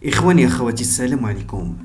إخواني أخواتي، السلام عليكم.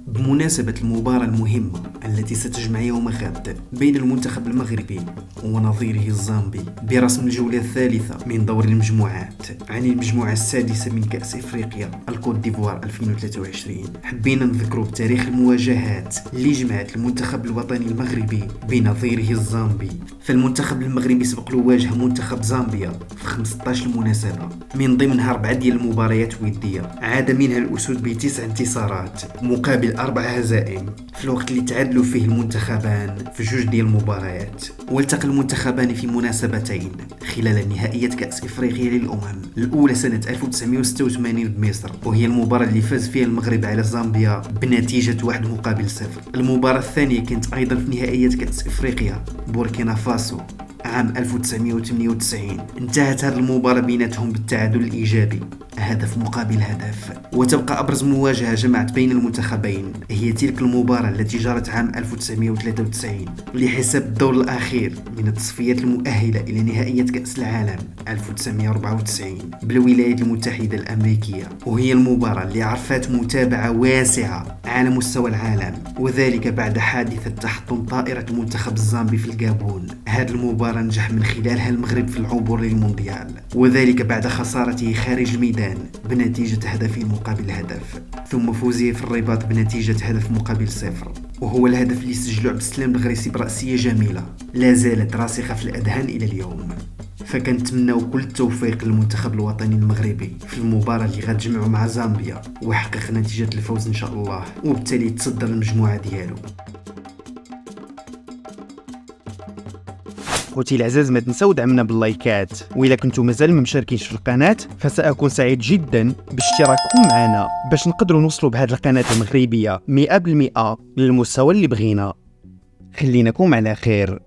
بمناسبة المباراة المهمة التي ستجمع يوم غد بين المنتخب المغربي ونظيره الزامبي برسم الجولة الثالثة من دور المجموعات عن المجموعة السادسة من كأس إفريقيا الكوت ديفوار 2023، حبينا نذكروا بتاريخ المواجهات اللي جمعت المنتخب الوطني المغربي بنظيره الزامبي. فالمنتخب المغربي سبق له واجه منتخب زامبيا في 15 المناسبة، من ضمنها 4 ديال المباريات ودية عاد منها الأسود ب9 انتصارات مقابل 4 هزائم، في الوقت اللي تعادلوا فيه المنتخبان في 2 ديال المباريات. والتقى المنتخبان في مناسبتين خلال نهائية كأس إفريقيا للأمم، الأولى سنة 1986 بمصر، وهي المباراة اللي فاز فيها المغرب على زامبيا بنتيجة 1-0. المباراة الثانية كانت أيضا في نهائية كأس إفريقيا بوركينا فاسو عام 1998. انتهت هذه المباراة بيناتهم بالتعادل الإيجابي، هدف مقابل هدف. وتبقى أبرز مواجهة جمعت بين المنتخبين هي تلك المباراة التي جرت عام 1993 لحساب الدور الأخير من التصفيات المؤهلة إلى نهائية كأس العالم 1994 بالولايات المتحدة الأمريكية، وهي المباراة اللي عرفت متابعة واسعة على مستوى العالم، وذلك بعد حادثة تحطم طائرة منتخب الزامبي في الجابون. هذه المباراة نجح من خلالها المغرب في العبور للمونديال، وذلك بعد خسارته خارج الميدان بنتيجة 2-0، ثم فوزه في الرباط بنتيجة 1-0، وهو الهدف اللي سجله عبد السلام الغريسي برأسية جميلة لا زالت راسخة في الأذهان إلى اليوم. فكنتمناو كل التوفيق للمنتخب الوطني المغربي في المباراة اللي غتجمعوا مع زامبيا ويحقق نتيجة الفوز إن شاء الله، وبالتالي يتصدر المجموعة ديالو. خوتي العزاز، ما تنساو دعمنا باللايكات، وإلا كنتو مازال ما مشاركينش في القناة فسأكون سعيد جدا باشتراككم معنا باش نقدروا نوصلوا بهذه القناة المغربية 100% للمستوى اللي بغينا. خليناكم على خير.